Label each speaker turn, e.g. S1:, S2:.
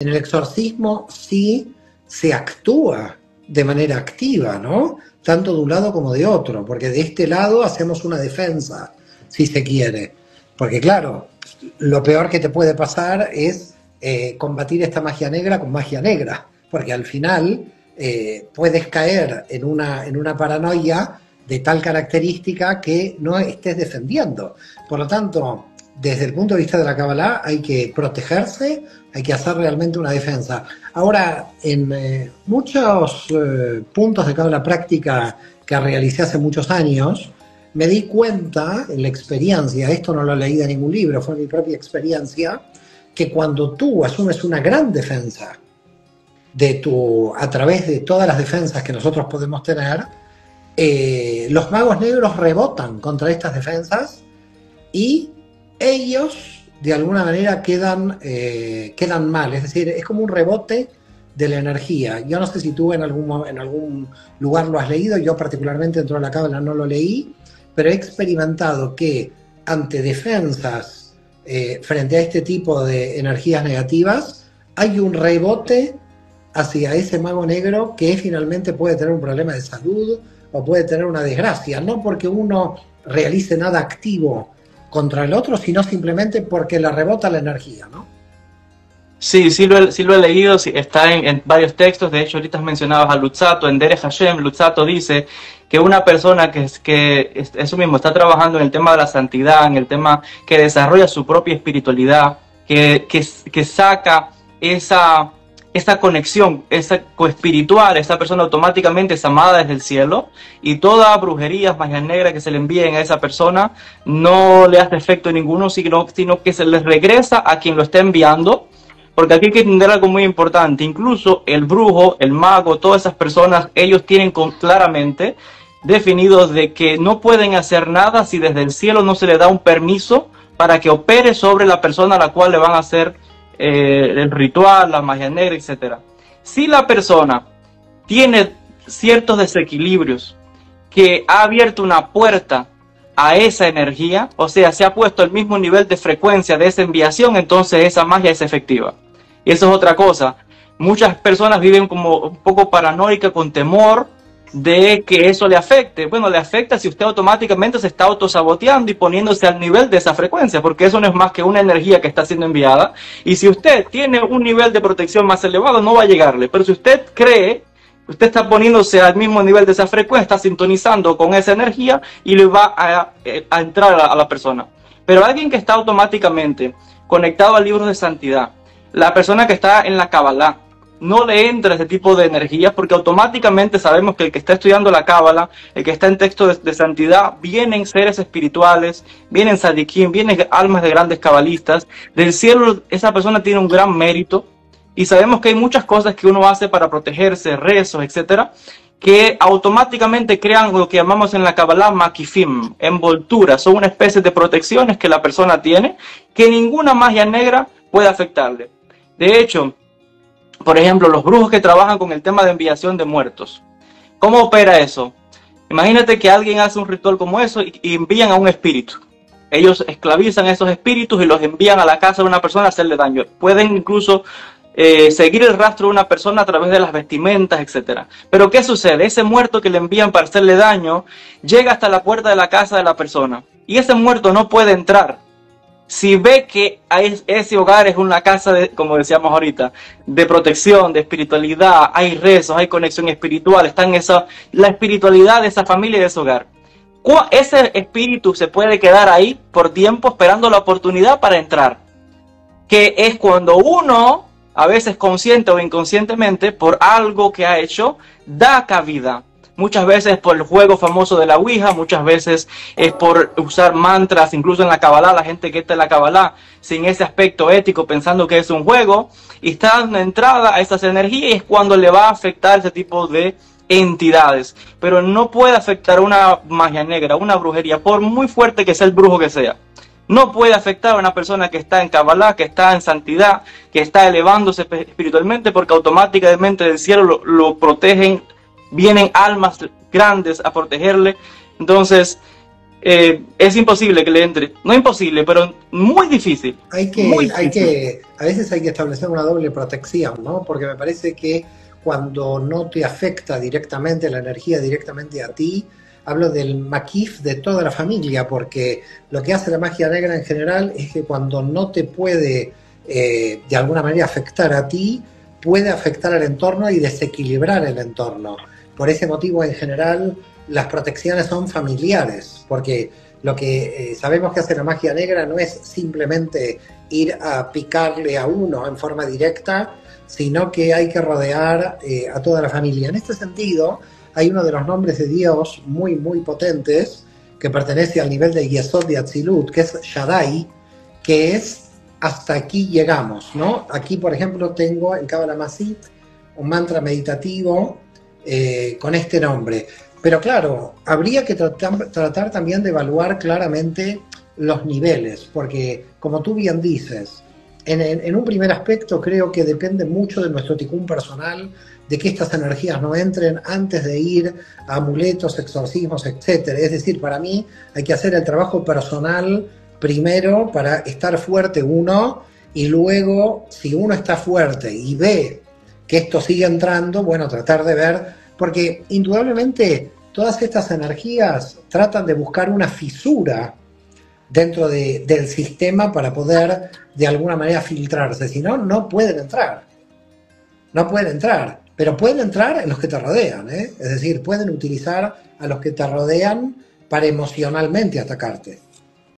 S1: En el exorcismo sí se actúa de manera activa, ¿no? Tanto de un lado como de otro, porque de este lado hacemos una defensa, si se quiere. Porque claro, lo peor que te puede pasar es combatir esta magia negra con magia negra, porque al final puedes caer en una paranoia de tal característica que no estés defendiendo. Por lo tanto, desde el punto de vista de la Kabbalah hay que protegerse, hay que hacer realmente una defensa. Ahora, en muchos puntos de Kabbalah práctica que realicé hace muchos años, me di cuenta en la experiencia, esto no lo leí de ningún libro, fue mi propia experiencia, que cuando tú asumes una gran defensa a través de todas las defensas que nosotros podemos tener, los magos negros rebotan contra estas defensas y ellos de alguna manera quedan mal, es decir, es como un rebote de la energía. Yo no sé si tú en algún lugar lo has leído, yo particularmente dentro de la Cábala no lo leí, pero he experimentado que ante defensas frente a este tipo de energías negativas hay un rebote hacia ese mago negro que finalmente puede tener un problema de salud o puede tener una desgracia, no porque uno realice nada activo contra el otro, sino simplemente porque le rebota la energía, ¿no?
S2: Sí, sí lo he leído, sí, está en varios textos. De hecho, ahorita mencionabas a Luzzatto, en Derech Hashem. Luzzatto dice que una persona que eso mismo está trabajando en el tema de la santidad, en el tema que desarrolla su propia espiritualidad, que saca esa conexión, esa coespiritual, esa persona automáticamente es amada desde el cielo, y toda brujería, magia negra que se le envíen a esa persona no le hace efecto ninguno, sino que se les regresa a quien lo está enviando. Porque aquí hay que entender algo muy importante. Incluso el brujo, el mago, todas esas personas, ellos tienen claramente definidos de que no pueden hacer nada si desde el cielo no se le da un permiso para que opere sobre la persona a la cual le van a hacer el ritual, la magia negra, etc. Si la persona tiene ciertos desequilibrios, que ha abierto una puerta a esa energía, o sea, se ha puesto el mismo nivel de frecuencia de esa enviación, entonces esa magia es efectiva. Y eso es otra cosa. Muchas personas viven como un poco paranoicas, con temor de que eso le afecte. Bueno, le afecta si usted automáticamente se está autosaboteando y poniéndose al nivel de esa frecuencia, porque eso no es más que una energía que está siendo enviada. Y si usted tiene un nivel de protección más elevado, no va a llegarle. Pero si usted cree, usted está poniéndose al mismo nivel de esa frecuencia, está sintonizando con esa energía y le va a entrar a la persona. Pero alguien que está automáticamente conectado a libros de santidad, la persona que está en la Kabbalah, no le entra ese tipo de energías, porque automáticamente sabemos que el que está estudiando la Kabbalah, el que está en textos de santidad, vienen seres espirituales, vienen sadikim, vienen almas de grandes cabalistas. Del cielo esa persona tiene un gran mérito. Y sabemos que hay muchas cosas que uno hace para protegerse, rezos, etcétera, que automáticamente crean lo que llamamos en la Kabbalah makifim, envolturas. Son una especie de protecciones que la persona tiene, que ninguna magia negra puede afectarle. De hecho, por ejemplo, los brujos que trabajan con el tema de enviación de muertos. ¿Cómo opera eso? Imagínate que alguien hace un ritual como eso y envían a un espíritu. Ellos esclavizan a esos espíritus y los envían a la casa de una persona a hacerle daño. Pueden incluso seguir el rastro de una persona a través de las vestimentas, etc. Pero ¿qué sucede? Ese muerto que le envían para hacerle daño llega hasta la puerta de la casa de la persona. Y ese muerto no puede entrar. Si ve que ese hogar es una casa, como decíamos ahorita, de protección, de espiritualidad, hay rezos, hay conexión espiritual, está en la espiritualidad de esa familia y de ese hogar. Ese espíritu se puede quedar ahí por tiempo esperando la oportunidad para entrar. Que es cuando uno, a veces consciente o inconscientemente, por algo que ha hecho, da cabida. Muchas veces por el juego famoso de la Ouija, muchas veces es por usar mantras, incluso en la Kabbalah, la gente que está en la Kabbalah sin ese aspecto ético, pensando que es un juego, y está dando entrada a esas energías, y es cuando le va a afectar ese tipo de entidades. Pero no puede afectar una magia negra, una brujería, por muy fuerte que sea el brujo que sea. No puede afectar a una persona que está en Kabbalah, que está en santidad, que está elevándose espiritualmente, porque automáticamente del cielo lo protegen. Vienen almas grandes a protegerle. Entonces, es imposible que le entre. No imposible, pero muy difícil. Muy difícil.
S1: A veces hay que establecer una doble protección, ¿no? Porque me parece que cuando no te afecta directamente la energía directamente a ti, hablo del maquif de toda la familia, porque lo que hace la magia negra en general es que cuando no te puede de alguna manera afectar a ti, puede afectar al entorno y desequilibrar el entorno. Por ese motivo, en general, las protecciones son familiares, porque lo que sabemos que hace la magia negra no es simplemente ir a picarle a uno en forma directa, sino que hay que rodear a toda la familia. En este sentido, hay uno de los nombres de Dios muy, muy potentes, que pertenece al nivel de Yesod de Atzilut, que es Shaddai, que es hasta aquí llegamos, ¿no? Aquí, por ejemplo, tengo en Kabbalah Masit un mantra meditativo con este nombre. Pero claro, habría que tratar también de evaluar claramente los niveles, porque como tú bien dices, en un primer aspecto creo que depende mucho de nuestro ticún personal, de que estas energías no entren antes de ir a amuletos, exorcismos, etcétera. Es decir, para mí hay que hacer el trabajo personal primero para estar fuerte uno, y luego, si uno está fuerte y ve que esto sigue entrando, bueno, tratar de ver, porque indudablemente todas estas energías tratan de buscar una fisura dentro del sistema para poder de alguna manera filtrarse, si no, no pueden entrar. No pueden entrar, pero pueden entrar en los que te rodean, ¿eh? Es decir, pueden utilizar a los que te rodean para emocionalmente atacarte.